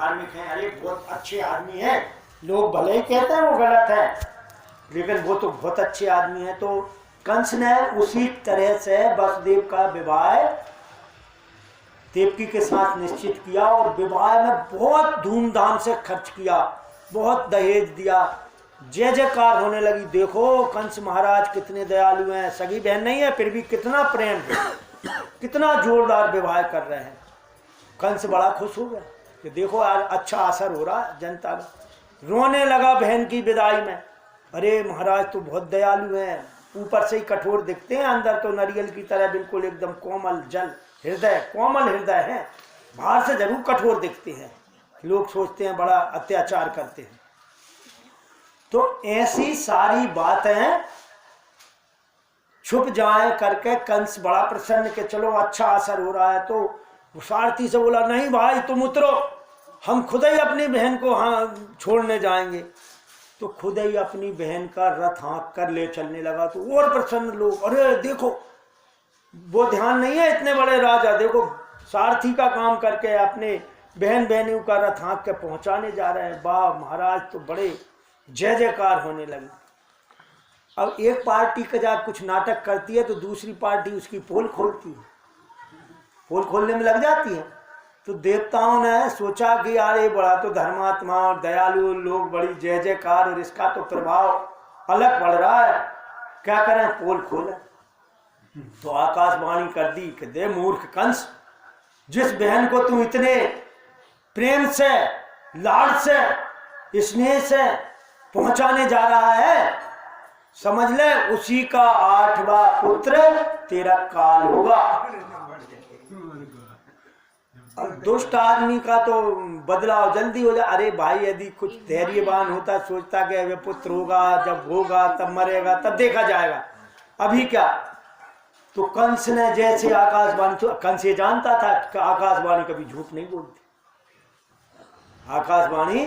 धार्मिक हैं, अरे बहुत अच्छे आदमी हैं, लोग भले ही कहते हैं वो गलत है, लेकिन वो तो बहुत अच्छे आदमी हैं। तो कंस ने उसी तरह से वसुदेव का विवाह देवकी के साथ निश्चित किया और विवाह में बहुत धूमधाम से खर्च किया, बहुत दहेज दिया, जय जयकार होने लगी। देखो कंस महाराज कितने दयालु हैं, सगी बहन नहीं है फिर भी कितना प्रेम है, कितना जोरदार विवाह कर रहे हैं। कंस बड़ा खुश हो गया कि देखो यार अच्छा असर हो रहा है जनता में, रोने लगा बहन की विदाई में। अरे महाराज तो बहुत दयालु हैं, ऊपर से ही कठोर दिखते हैं, अंदर तो नारियल की तरह बिल्कुल एकदम कोमल जल हृदय, कोमल हृदय है, बाहर से जरूर कठोर दिखते हैं, लोग सोचते हैं बड़ा अत्याचार करते हैं। तो ऐसी सारी बातें छुप जाए करके कंस बड़ा प्रसन्न कि चलो अच्छा असर हो रहा है। तो सारथी से बोला नहीं भाई तुम उतरो, हम खुद ही अपनी बहन को हाँ छोड़ने जाएंगे। तो खुद ही अपनी बहन का रथ हाँक कर ले चलने लगा। तो और प्रसन्न लोग, अरे देखो वो ध्यान नहीं है इतने बड़े राजा, देखो सारथी का काम करके अपने बहन बहनियों का रथ हाँक के पहुंचाने जा रहे हैं। वाह महाराज तो बड़े जय जयकार होने लगे। अब एक पार्टी का जब कुछ नाटक करती है तो दूसरी पार्टी उसकी पोल खोलती है, पोल खोलने में लग जाती है। तो देवताओं ने सोचा कि यार ये बड़ा तो धर्मात्मा और दयालु लोग, बड़ी जय जयकार और इसका तो प्रभाव अलग पड़ रहा है, क्या करें पोल खोले। तो आकाशवाणी कर दी कि दे मूर्ख कंस, जिस बहन को तू इतने प्रेम से लाड से स्नेह से पहुंचाने जा रहा है, समझ ले उसी का 8वां पुत्र तेरा काल होगा। और दुष्ट आदमी का तो बदलाव जल्दी हो जाए। अरे भाई यदि कुछ धैर्यवान होता, सोचता कि वे पुत्र होगा, जब होगा तब मरेगा तब देखा जाएगा, अभी क्या। तो कंस ने जैसे आकाशवाणी, कंस ये जानता था कि आकाशवाणी कभी झूठ नहीं बोलती, आकाशवाणी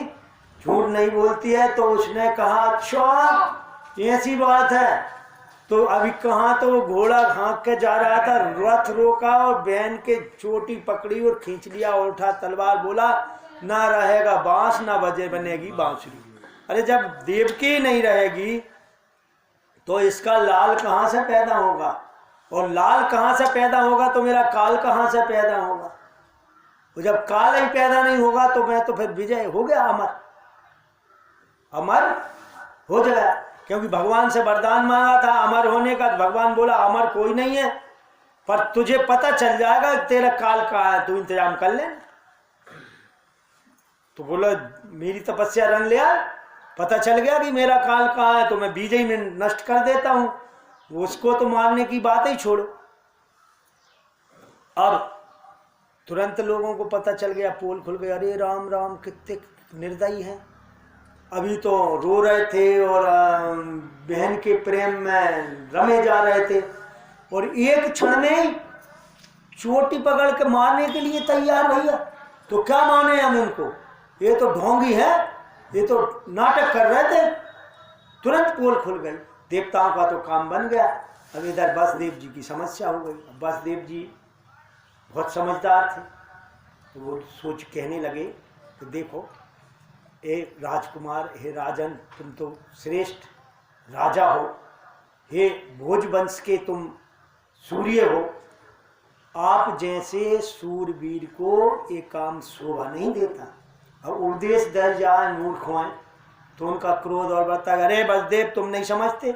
झूठ नहीं बोलती है। तो उसने कहा अच्छा ऐसी बात है। तो अभी कहाँ तो वो घोड़ा हाँक के जा रहा था, रथ रोका और बहन के चोटी पकड़ी और खींच लिया, उठा तलवार, बोला ना रहेगा बांस ना बजे बनेगी बांसुरी। अरे जब देवकी नहीं रहेगी तो इसका लाल कहाँ से पैदा होगा, और लाल कहाँ से पैदा होगा तो मेरा काल कहाँ से पैदा होगा। तो जब काल ही पैदा नहीं होगा तो मैं तो फिर विजय हो गया, अमर अमर हो जाएगा। क्योंकि भगवान से वरदान मांगा था अमर होने का, भगवान बोला अमर कोई नहीं है, पर तुझे पता चल जाएगा तेरा काल कहाँ है, तू इंतजाम कर ले। तो बोला मेरी तपस्या रंग लिया, पता चल गया कि मेरा काल कहाँ है, तो मैं बीज ही में नष्ट कर देता हूं। उसको तो मारने की बात ही छोड़ो। अब तुरंत लोगों को पता चल गया, पोल खुल गया। अरे राम राम कितने निर्दयी हैं, अभी तो रो रहे थे और बहन के प्रेम में रमे जा रहे थे, और एक क्षण में चोटी पकड़ के मारने के लिए तैयार भैया। तो क्या माने हम इनको, ये तो ढोंगी है, ये तो नाटक कर रहे थे। तुरंत पोल खुल गई, देवताओं का तो काम बन गया। अब इधर वसुदेव जी की समस्या हो गई। वसुदेव जी बहुत समझदार थे, तो वो सोच कहने लगे कि देखो हे राजकुमार, हे राजन, तुम तो श्रेष्ठ राजा हो, हे भोजवंश के तुम सूर्य हो, आप जैसे सूरवीर को एक काम शोभा नहीं देता। अब उपदेश दल जाए मूर्ख हों तो उनका क्रोध और बढ़ता है। अरे वसुदेव तुम नहीं समझते,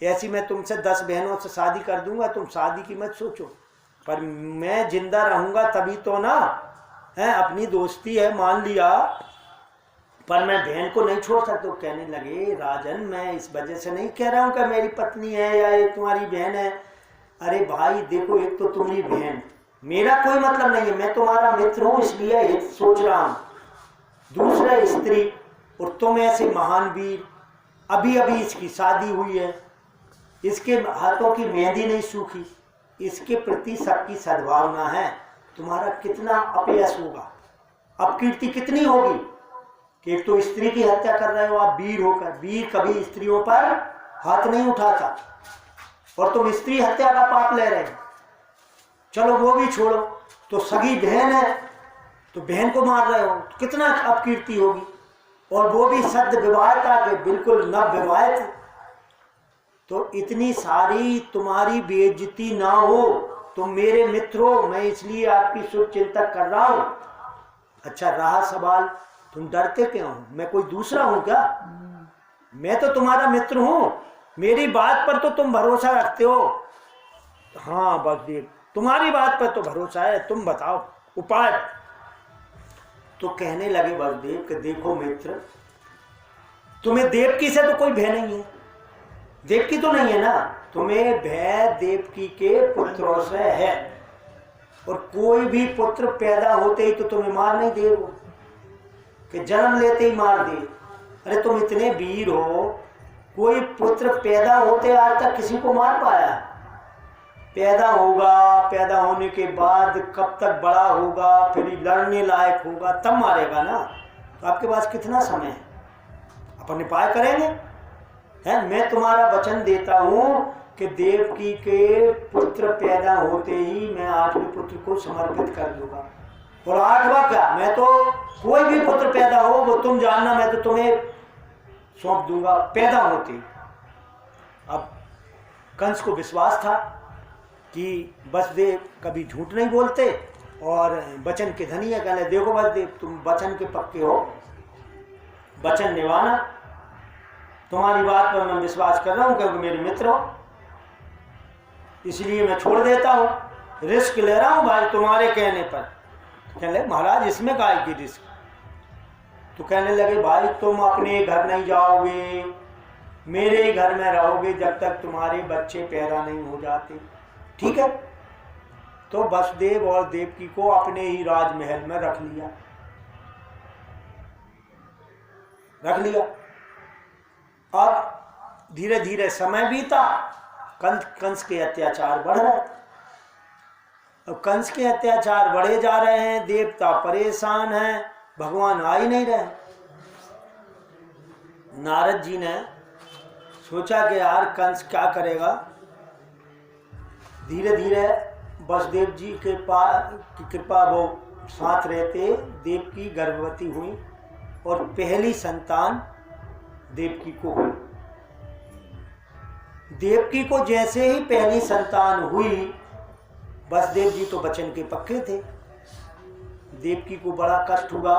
ऐसी मैं तुमसे 10 बहनों से शादी कर दूंगा, तुम शादी की मत सोचो, पर मैं जिंदा रहूंगा तभी तो ना है, अपनी दोस्ती है मान लिया, पर मैं बहन को नहीं छोड़ सकता। तो कहने लगे राजन मैं इस वजह से नहीं कह रहा हूँ कि मेरी पत्नी है या ये तुम्हारी बहन है। अरे भाई देखो, एक तो तुम्हारी बहन, मेरा कोई मतलब नहीं है, मैं तुम्हारा मित्र हूँ इसलिए हित सोच रहा हूँ। दूसरा स्त्री, और तुम ऐसे महान वीर, अभी अभी इसकी शादी हुई है, इसके हाथों की मेहंदी नहीं सूखी, इसके प्रति सबकी सद्भावना है, तुम्हारा कितना अपयश होगा, अपकीर्ति कितनी होगी कि एक तो स्त्री की हत्या कर रहे हो आप वीर होकर। वीर कभी स्त्रियों पर हाथ नहीं उठाता, और तुम स्त्री हत्या का पाप ले रहे हो। चलो वो भी छोड़ो, तो सगी बहन है तो बहन को मार रहे हो, तो कितना अपकीर्ति होगी, और वो भी सद विवाहिता के बिल्कुल नव विवाहित। तो इतनी सारी तुम्हारी बेइज्जती ना हो, तुम मेरे मित्र हो, मैं इसलिए आपकी शुभ चिंता कर रहा हूं। अच्छा रहा सवाल, तुम डरते क्यों हो? मैं कोई दूसरा हूं क्या? मैं तो तुम्हारा मित्र हूं, मेरी बात पर तो तुम भरोसा रखते हो। हाँ बसदेव, तुम्हारी बात पर तो भरोसा है, तुम बताओ उपाय। तो कहने लगे बसदेव कि देखो मित्र, तुम्हें देवकी से तो कोई भय नहीं है, देवकी तो नहीं है ना, तुम्हें भय देवकी के पुत्रों से है। और कोई भी पुत्र पैदा होते ही तो तुम्हें मार नहीं दे वो, कि जन्म लेते ही मार दे। अरे तुम इतने वीर हो, कोई पुत्र पैदा होते आज तक किसी को मार पाया? पैदा होगा, पैदा होने के बाद कब तक बड़ा होगा, फिर लड़ने लायक होगा, तब मारेगा ना। तो आपके पास कितना समय है, अपन उपाय करेंगे। है मैं तुम्हारा वचन देता हूं कि देवकी के पुत्र पैदा होते ही मैं 8वें पुत्र को समर्पित कर दूंगा। और 8वां क्या, मैं तो कोई भी पुत्र पैदा हो वो तुम जानना, मैं तो तुम्हें सौंप दूंगा पैदा होते। अब कंस को विश्वास था कि बसदेव कभी झूठ नहीं बोलते और वचन के धनी है। कहने देखो बसदेव, तुम वचन के पक्के हो, वचन निभाना, तुम्हारी बात पर मैं विश्वास कर रहा हूं क्योंकि मेरे मित्र हो, इसलिए मैं छोड़ देता हूं, रिस्क ले रहा हूं भाई तुम्हारे कहने पर। कहने लगे महाराज इसमें काहे की रिस्क? तो कहने लगे भाई तुम अपने घर नहीं जाओगे, मेरे ही घर में रहोगे जब तक तुम्हारे बच्चे पैदा नहीं हो जाते, ठीक है? तो वसुदेव और देवकी को अपने ही राजमहल में रख लिया। अब धीरे धीरे समय बीता, कंस के अत्याचार बढ़ रहे। अब कंस के अत्याचार बढ़े जा रहे हैं, देवता परेशान हैं, भगवान आ ही नहीं रहे। नारद जी ने सोचा कि यार कंस क्या करेगा। धीरे धीरे वसुदेव जी के पास की कृपा, वो साथ रहते, देवकी गर्भवती हुई और पहली संतान देवकी को हुई। देवकी को जैसे ही पहली संतान हुई, वसुदेव जी तो वचन के पक्के थे। देवकी को बड़ा कष्ट हुआ,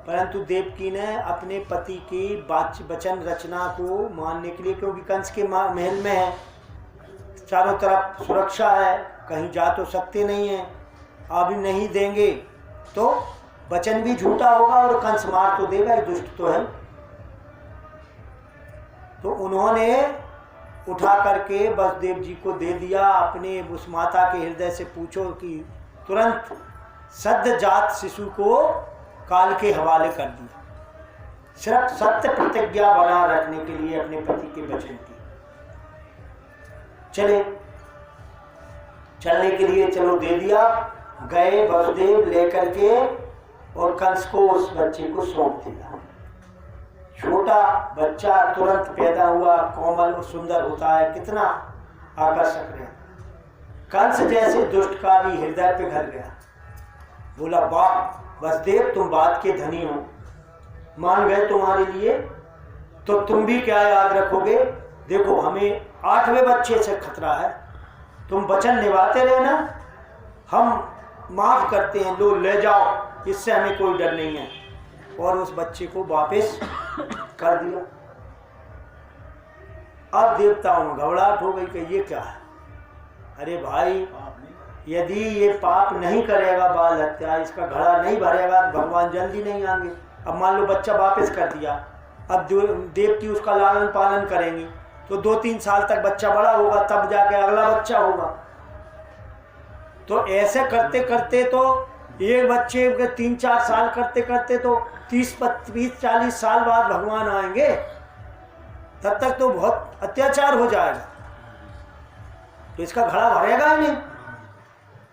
परंतु देवकी ने अपने पति की वचन रचना को मानने के लिए, क्योंकि कंस के महल में है, चारों तरफ सुरक्षा है, कहीं जा तो सकते नहीं हैं, अभी नहीं देंगे तो वचन भी झूठा होगा और कंस मार तो देगा, दुष्ट तो है। तो उन्होंने उठा करके वसुदेव जी को दे दिया। अपने उस माता के हृदय से पूछो कि तुरंत सद्य जात शिशु को काल के हवाले कर दिया, सिर्फ सत्य प्रतिज्ञा बना रखने के लिए अपने पति के वचन की। चलने के लिए चलो दे दिया, गए वसुदेव लेकर के और कंस को उस बच्चे को सौंप दिया। छोटा बच्चा तुरंत पैदा हुआ, कोमल और सुंदर होता है, कितना आकर्षक है। कंस जैसे दुष्ट का भी हृदय पे घर गया, बोला वाह वसुदेव तुम बात के धनी हो, मान गए तुम्हारे लिए, तो तुम भी क्या याद रखोगे, देखो हमें 8वें बच्चे से खतरा है, तुम वचन निभाते रहना, हम माफ करते हैं, लो ले जाओ, इससे हमें कोई डर नहीं है। और उस बच्चे को वापस कर दिया। अब देवताओं में घबराहट हो गई कि ये क्या है। अरे भाई यदि ये पाप नहीं करेगा बाल हत्या, इसका घड़ा नहीं भरेगा, भगवान जल्दी नहीं आएंगे। अब मान लो बच्चा वापस कर दिया, अब देवकी उसका लालन पालन करेंगी तो 2-3 साल तक बच्चा बड़ा होगा, तब जाके अगला बच्चा होगा। तो ऐसे करते करते तो एक बच्चे के 3-4 साल करते करते तो 30-40 साल बाद भगवान आएंगे, तब तक तो बहुत अत्याचार हो जाएगा, तो इसका घड़ा भरेगा ही नहीं।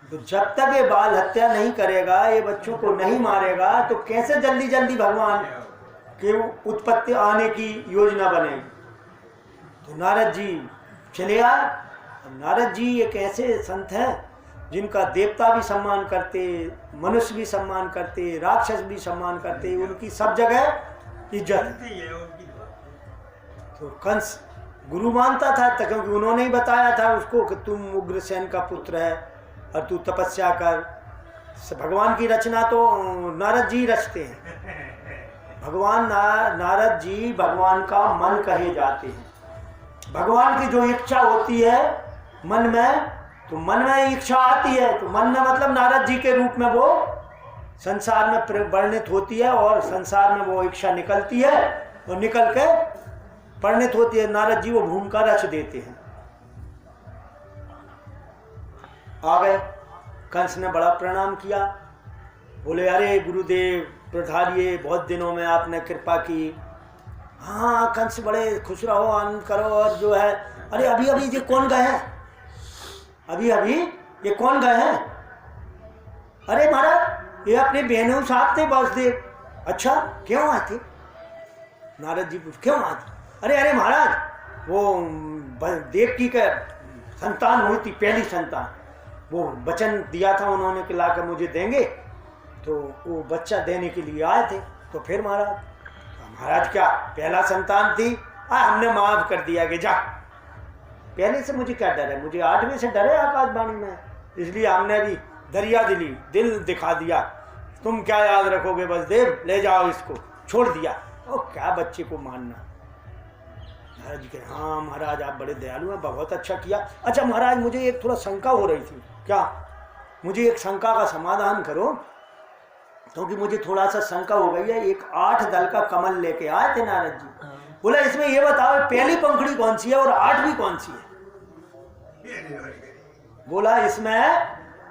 तो जब तक ये बाल हत्या नहीं करेगा, ये बच्चों को नहीं मारेगा, तो कैसे जल्दी जल्दी भगवान के उत्पत्ति आने की योजना बनेगी। तो नारद जी चले आए। नारद जी एक ऐसे संत हैं जिनका देवता भी सम्मान करते, मनुष्य भी सम्मान करते, राक्षस भी सम्मान करते, उनकी सब जगह इज्जत है। तो कंस गुरु मानता था क्योंकि उन्होंने ही बताया था उसको कि तुम उग्रसेन का पुत्र है और तू तपस्या कर। भगवान की रचना तो नारद जी रचते हैं। भगवान नारद जी भगवान का मन कहे जाते हैं। भगवान की जो इच्छा होती है मन में, तो मन में इच्छा आती है, तो मन में मतलब नारद जी के रूप में वो संसार में परिणित होती है और संसार में वो इच्छा निकलती है और निकल के परिणित होती है। नारद जी वो भूमिका रच देते हैं। आ गए, कंस ने बड़ा प्रणाम किया, बोले अरे गुरुदेव पधारिए, बहुत दिनों में आपने कृपा की। हाँ कंस बड़े खुश रहो, आनंद करो। और जो है अरे अभी अभी ये कौन गए हैं, अभी अभी ये कौन गए हैं? अरे महाराज ये अपने बहनों साहब थे वासुदेव। अच्छा क्यों आए थे? नारद जी पूछ क्यों आए थे? अरे अरे महाराज वो देवकी का संतान हुई थी, पहली संतान, वो वचन दिया था उन्होंने कि लाकर मुझे देंगे, तो वो बच्चा देने के लिए आए थे। तो फिर महाराज क्या पहला संतान थी, हमने माफ कर दिया कि जा, पहले से मुझे क्या डर है, मुझे 8वें से डर है आकाशवाणी में, इसलिए हमने भी दरिया दिल दिखा दिया। तुम क्या याद रखोगे, बस देव ले जाओ इसको, छोड़ दिया। और क्या बच्चे को मानना। महाराज जी कहे हाँ महाराज आप बड़े दयालु हैं, बहुत अच्छा किया। अच्छा महाराज मुझे एक थोड़ा शंका हो रही थी। क्या? मुझे एक शंका का समाधान करो, क्योंकि मुझे थोड़ा सा शंका हो गई है। एक 8 दल का कमल लेके आए थे नारद जी, बोला इसमें ये बताओ पहली पंखुड़ी कौन सी है और 8वीं कौन सी है? बोला इसमें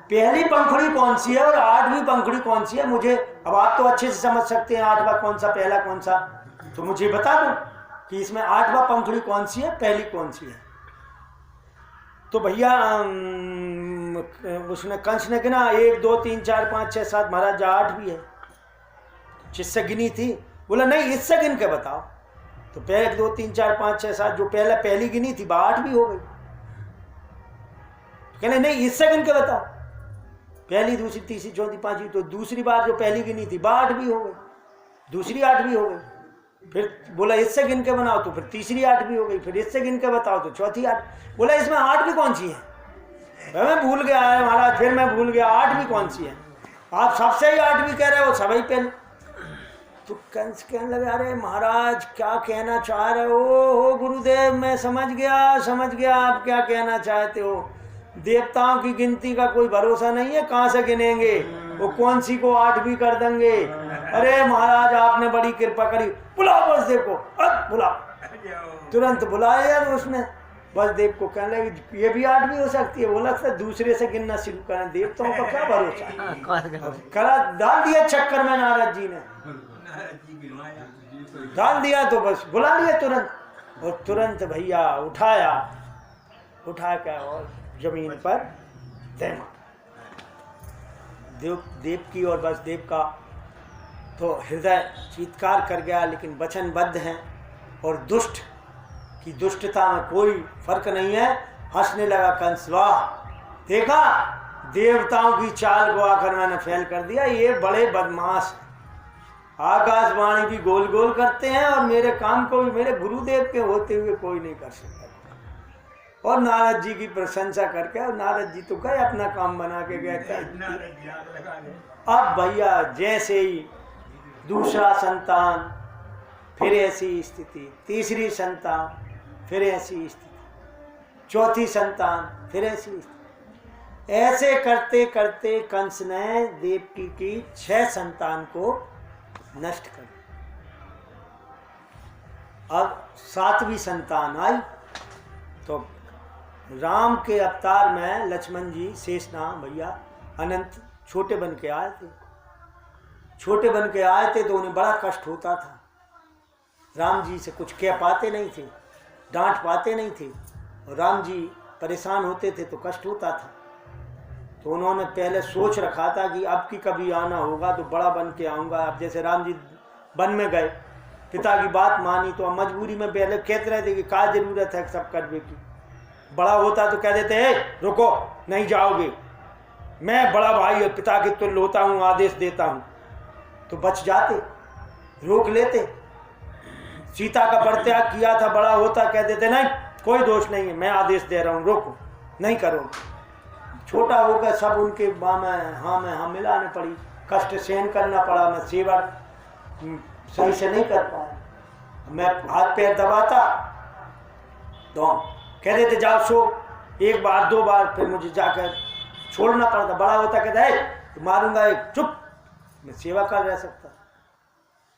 पहली पंखुड़ी कौन सी है और 8वीं पंखुड़ी कौन सी है। मुझे अब आप तो अच्छे से समझ सकते हैं 8वां कौन सा पहला कौन सा, तो मुझे बता दो कि इसमें 8वां पंखुड़ी कौन सी है, पहली कौन सी है। तो भैया उसने कंस ने गिना 1 2 3 4 5 6 7, महाराज 8 भी है, जिससे गिनी थी। बोला नहीं इससे गिन के बताओ। तो 1 2 3 4 5 6 7 जो पहली गिनी थी 8 भी हो गई। कहने नहीं इससे गिन के बताओ, पहली दूसरी तीसरी चौथी पांचवी। तो दूसरी बार जो पहली गिनी थी 8 भी हो गई, दूसरी 8 भी हो गई। फिर बोला इससे गिन के बनाओ, तो फिर तीसरी 8 भी हो गई। फिर इससे गिन के बताओ तो चौथी 8। बोला इसमें 8 भी कौन सी है? मैं भूल गया है महाराज, फिर मैं भूल गया 8 भी कौन सी है। आप सबसे ही 8 भी कह रहे हो, सभी पहले। तो कंस कहने लगे अरे महाराज क्या कहना चाह रहे हो गुरुदेव, मैं समझ गया आप क्या कहना चाहते हो। देवताओं की गिनती का कोई भरोसा नहीं है, कहाँ से गिनेंगे, वो कौन सी को 8 भी कर देंगे। अरे महाराज आपने बड़ी कृपा करी, बुलाओ बसदेव को, बुलाओ। तुरंत बुलाया उसने बसदेव को, कहने लगे ये भी 8 भी हो सकती है। बोला था दूसरे से गिनना शुरू करें, देवताओं का क्या भरोसा। करा डाल दिया चक्कर में नारद जी ने, डाल दिया तो बस बुला लिया तुरंत। और तुरंत भैया उठा के और जमीन पर देना। देव की और बसदेव का तो हृदय चीत्कार कर गया, लेकिन वचनबद्ध हैं और दुष्ट की दुष्टता में कोई फर्क नहीं है। हंसने लगा कंस, वाह देखा देवताओं की चाल को आकर मैंने फेल कर दिया, ये बड़े बदमाश। आकाशवाणी भी गोल गोल करते हैं और मेरे काम को भी मेरे गुरुदेव के होते हुए कोई नहीं कर सकता। और नारद जी की प्रशंसा करके, और नारद जी तो गए अपना काम बना के गए थे। अब भैया जैसे ही दूसरा संतान फिर ऐसी स्थिति, तीसरी संतान फिर ऐसी स्थिति, चौथी संतान फिर ऐसी स्थिति। ऐसे करते करते कंस ने देवकी की 6 संतान को नष्ट कर। अब 7वीं संतान आई तो राम के अवतार में लक्ष्मण जी शेषनाग भैया अनंत छोटे बन के आए थे। तो उन्हें बड़ा कष्ट होता था, राम जी से कुछ कह पाते नहीं थे, डांट पाते नहीं थे, और राम जी परेशान होते थे तो कष्ट होता था। तो उन्होंने पहले सोच रखा था कि अब की कभी आना होगा तो बड़ा बन के आऊँगा। अब जैसे राम जी वन में गए, पिता की बात मानी, तो अब मजबूरी में पहले कहते रहे थे कि क्या जरूरत है सब करने की। बड़ा होता तो कह देते रुको नहीं जाओगे, मैं बड़ा भाई और पिता के तुल्य होता हूँ, आदेश देता हूँ, तो बच जाते, रोक लेते। सीता का परित्याग किया था, बड़ा होता कह देते नहीं कोई दोष नहीं है, मैं आदेश दे रहा हूँ, रोको, नहीं करो। छोटा होकर सब उनके में हाँ मिलाने पड़ी, कष्ट सहन करना पड़ा, मैं सेवा सही से नहीं कर पाया, मैं हाथ पैर दबाता तो कह देते जाओ सो, एक बार दो बार, फिर मुझे जाकर छोड़ना पड़ता। बड़ा होता कहता है मारूंगा, एक चुप, मैं सेवा कर रह सकता।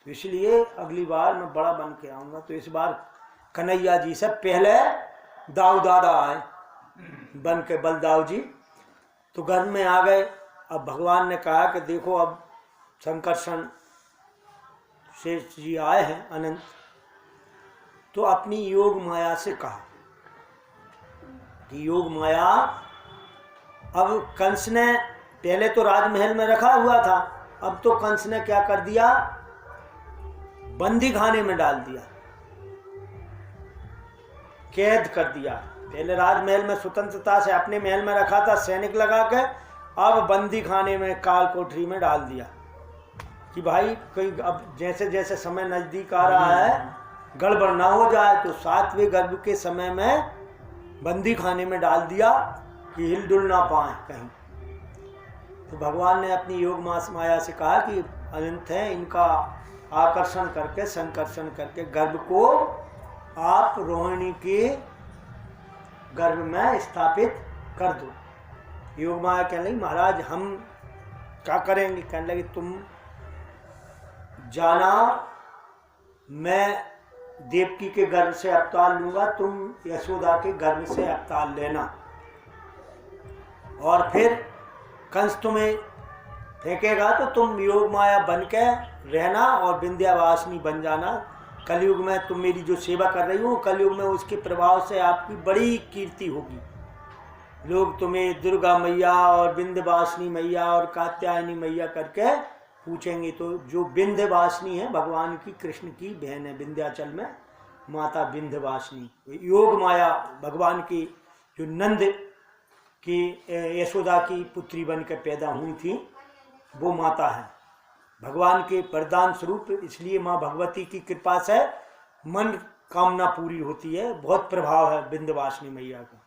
तो इसलिए अगली बार मैं बड़ा बन के आऊंगा। तो इस बार कन्हैया जी से पहले दाऊ दादा आए बन के, बलदाऊ जी तो घर में आ गए। अब भगवान ने कहा कि देखो अब संकर्षण शेष जी आए हैं अनंत, तो अपनी योग माया से कहा कि योग माया, अब कंस ने पहले तो राजमहल में रखा हुआ था, अब तो कंस ने क्या कर दिया, बंदी खाने में डाल दिया, कैद कर दिया। पहले राजमहल में स्वतंत्रता से अपने महल में रखा था सैनिक लगा के, अब बंदी खाने में काल कोठरी में डाल दिया कि भाई कहीं अब जैसे जैसे समय नजदीक आ रहा है गड़बड़ ना हो जाए। तो 7वें गर्भ के समय में बंदी खाने में डाल दिया कि हिलडुल ना पाए कहीं। तो भगवान ने अपनी योग माया से कहा कि अनंत है, इनका आकर्षण करके संकर्षण करके गर्भ को आप रोहिणी के गर्भ में स्थापित कर दो। योग माया कहने लगी महाराज हम क्या करेंगे? कहने लगे तुम जाना, मैं देवकी के गर्भ से अवतार लूंगा, तुम यशोदा के गर्भ से अवतार लेना, और फिर कंस तुम्हें फेंकेगा तो तुम योग माया बन के रहना और विंध्यावासिनी बन जाना। कलयुग में तुम मेरी जो सेवा कर रही हो, कलयुग में उसके प्रभाव से आपकी बड़ी कीर्ति होगी। लोग तुम्हें दुर्गा मैया और विंध्यवासिनी मैया और कात्यायनी मैया करके पूछेंगे। तो जो विंध्यवासिनी है भगवान की, कृष्ण की बहन है, विंध्याचल में माता विंध्यवासिनी। योग माया भगवान की जो नंद की यशोदा की पुत्री बन के पैदा हुई थी, वो माता है भगवान के वरदान स्वरूप। इसलिए माँ भगवती की कृपा से मन कामना पूरी होती है, बहुत प्रभाव है विंध्यवासिनी मैया का।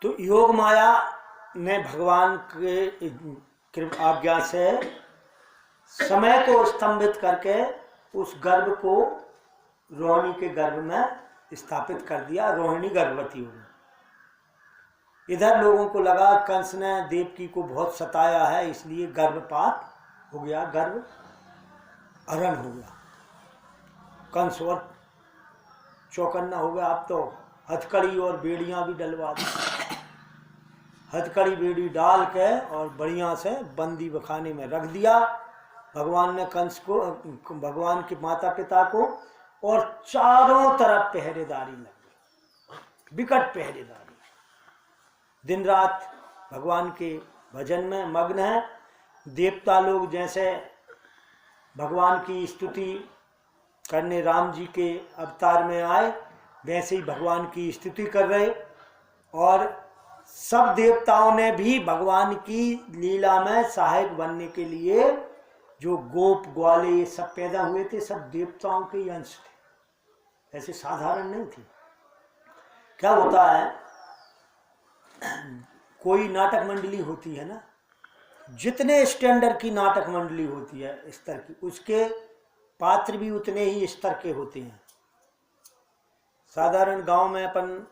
तो योग माया ने भगवान के आज्ञा से समय को स्तंभित करके उस गर्भ को रोहिणी के गर्भ में स्थापित कर दिया। रोहिणी गर्भवती हो गई। इधर लोगों को लगा कंस ने देवकी को बहुत सताया है, इसलिए गर्भपात हो गया, गर्भ हरण हो गया। कंस और चौकन्ना हो गया। अब तो हथकड़ी और बेड़ियां भी डलवा दी। हथकड़ी बेड़ी डाल के और बढ़िया से बंदी बखाने में रख दिया भगवान ने कंस को, भगवान के माता पिता को, और चारों तरफ पहरेदारी लगी, विकट पहरेदारी। दिन रात भगवान के भजन में मग्न है। देवता लोग जैसे भगवान की स्तुति करने राम जी के अवतार में आए, वैसे ही भगवान की स्तुति कर रहे, और सब देवताओं ने भी भगवान की लीला में सहायक बनने के लिए, जो गोप ग्वाले ये सब पैदा हुए थे, सब देवताओं के ही अंश थे, ऐसे साधारण नहीं थे। क्या होता है, कोई नाटक मंडली होती है ना, जितने स्टैंडर्ड की नाटक मंडली होती है स्तर की, उसके पात्र भी उतने ही स्तर के होते हैं। साधारण गांव में अपन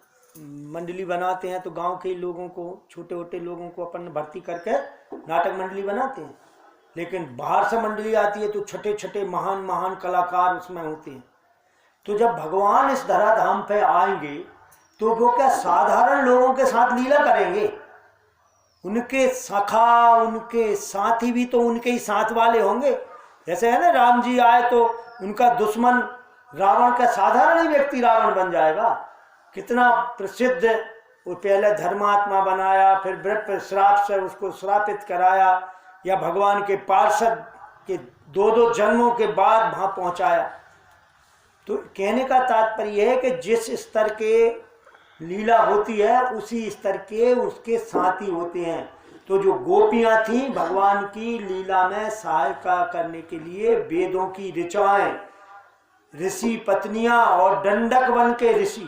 मंडली बनाते हैं तो गांव के लोगों को, छोटे छोटे लोगों को अपन भर्ती करके नाटक मंडली बनाते हैं, लेकिन बाहर से मंडली आती है तो छोटे छोटे महान महान कलाकार उसमें होते हैं। तो जब भगवान इस धराधाम पे आएंगे तो वो क्या साधारण लोगों के साथ लीला करेंगे? उनके सखा, उनके साथी भी तो उनके ही साथ वाले होंगे। जैसे है ना, राम जी आए तो उनका दुश्मन रावण का साधारण ही व्यक्ति रावण बन जाएगा। कितना प्रसिद्ध, वो पहले धर्मात्मा बनाया, फिर ब्रह्म श्राप से उसको श्रापित कराया, या भगवान के पार्षद के 2-2 जन्मों के बाद वहां पहुंचाया। तो कहने का तात्पर्य है कि जिस स्तर के लीला होती है उसी स्तर के उसके साथी होते हैं। तो जो गोपियां थीं भगवान की लीला में सहायता करने के लिए वेदों की ऋचाएं, ऋषि पत्नियां और दंडक वन के ऋषि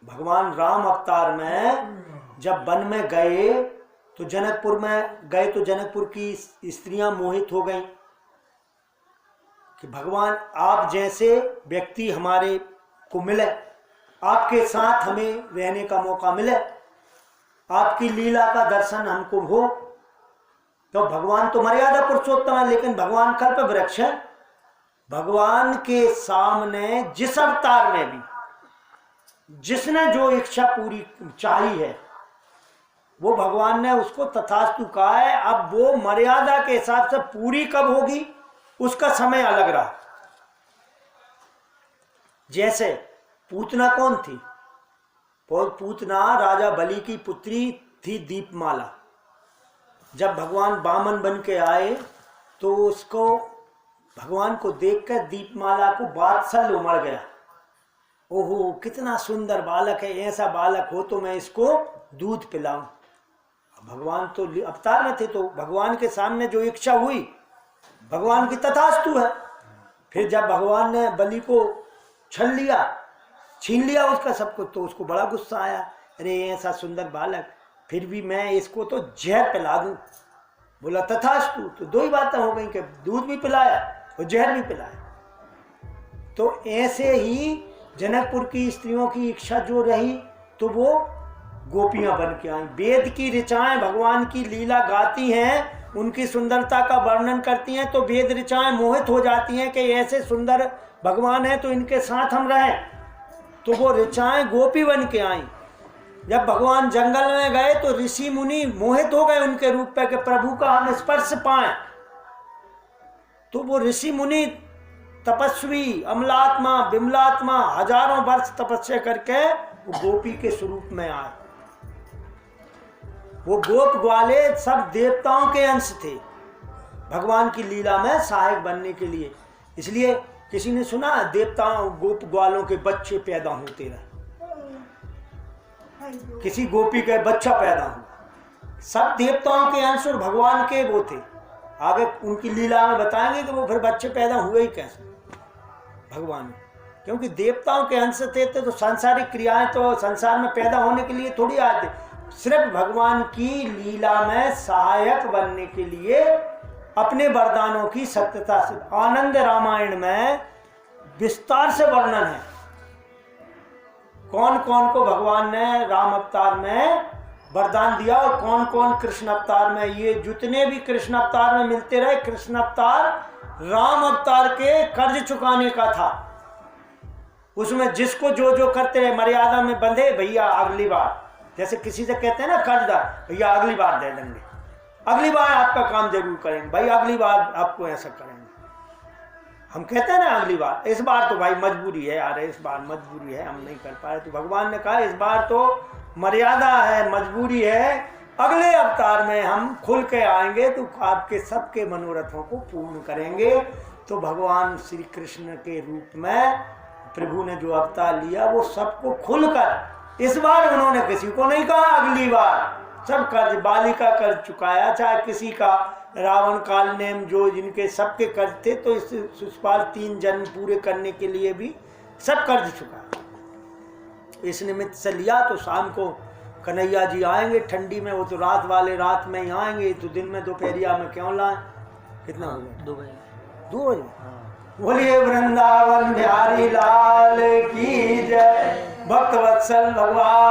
भगवान राम अवतार में जब वन में गए तो जनकपुर में गए तो जनकपुर की स्त्रियां मोहित हो गईं कि भगवान आप जैसे व्यक्ति हमारे को मिले, आपके साथ हमें रहने का मौका मिले, आपकी लीला का दर्शन हमको हो। तो भगवान तो मर्यादा पुरुषोत्तम है, लेकिन भगवान कल्प वृक्ष है। भगवान के सामने जिस अवतार में भी जिसने जो इच्छा पूरी चाही है वो भगवान ने उसको तथास्तु कहा है। अब वो मर्यादा के हिसाब से पूरी कब होगी उसका समय अलग रहा। जैसे पूतना कौन थी? पूतना राजा बलि की पुत्री थी दीपमाला। जब भगवान बामन बन के आए तो उसको भगवान को देखकर दीपमाला को वात्सल्य उमड़ गया। ओहो कितना सुंदर बालक है, ऐसा बालक हो तो मैं इसको दूध पिलाऊं। भगवान तो अवतार में थे तो भगवान के सामने जो इच्छा हुई भगवान की तथास्तु है। फिर जब भगवान ने बलि को छीन लिया उसका सब कुछ, तो उसको बड़ा गुस्सा आया। अरे ऐसा सुंदर बालक, फिर भी मैं इसको तो जहर पिला दूं। बोला तथास्तु। तो दो ही बातें हो गई कि दूध भी पिलाया और जहर भी पिलाया। तो ऐसे ही जनकपुर की स्त्रियों की इच्छा जो रही तो वो गोपियां बन के आई। वेद की ऋचाएं भगवान की लीला गाती हैं, उनकी सुंदरता का वर्णन करती हैं, तो वेद ऋचाएं मोहित हो जाती हैं कि ऐसे सुंदर भगवान है तो इनके साथ हम रहें। तो वो ऋचाएं गोपी बन के आई। जब भगवान जंगल में गए तो ऋषि मुनि मोहित हो गए उनके रूप पे कि प्रभु का हम स्पर्श पाएं। तो वो ऋषि मुनि तपस्वी अमलात्मा बिमलात्मा हजारों वर्ष तपस्या करके वो गोपी के स्वरूप में आए। वो गोप ग्वाले सब देवताओं के अंश थे भगवान की लीला में सहायक बनने के लिए। इसलिए किसी ने सुना देवताओं गोप ग्वालों के बच्चे पैदा होते रहे, किसी गोपी का बच्चा पैदा हुआ, सब देवताओं के अंश और भगवान के वो थे। आगे उनकी लीला में बताएंगे कि वो फिर बच्चे पैदा हुए ही कैसे भगवान, क्योंकि देवताओं के अंश थे तो सांसारिक क्रियाएं तो संसार में पैदा होने के लिए थोड़ी आए थे, सिर्फ भगवान की लीला में सहायक बनने के लिए अपने वरदानों की सत्यता से। आनंद रामायण में विस्तार से वर्णन है कौन कौन को भगवान ने राम अवतार में वरदान दिया और कौन कौन कृष्ण अवतार में। ये जितने भी कृष्ण अवतार में मिलते रहे, कृष्ण अवतार राम अवतार के कर्ज चुकाने का था। उसमें जिसको जो जो करते रहे मर्यादा में बंधे, भैया अगली बार, जैसे किसी से कहते हैं ना कर्जदार, भैया अगली बार दे देंगे, अगली बार आपका काम जरूर करेंगे, भाई अगली बार आपको ऐसा करेंगे। हम कहते हैं ना अगली बार, इस बार तो भाई मजबूरी है यार, इस बार मजबूरी है हम नहीं कर पाए। तो भगवान ने कहा इस बार तो मर्यादा है, मजबूरी है, अगले अवतार में हम खुल के आएंगे तो आपके सबके मनोरथों को पूर्ण करेंगे। तो भगवान श्री कृष्ण के रूप में प्रभु ने जो अवतार लिया वो सबको खुलकर, इस बार उन्होंने किसी को नहीं कहा अगली बार, सब कर्ज बाली का कर्ज चुकाया, चाहे किसी का रावण काल नेम जो जिनके सबके कर्ज थे तो इस शिशुपाल 3 जन्म पूरे करने के लिए भी सब कर्ज चुकाया। इस निमित्त से लिया तो शाम को कन्हैया जी आएंगे ठंडी में, वो तो रात वाले रात में ही आएंगे, तो दिन में दोपहरिया में क्यों लाएं। कितना हो गया? 2 बजे। बोलिए वृंदावन बिहारी लाल की जय, भक्त वत्सल भगवान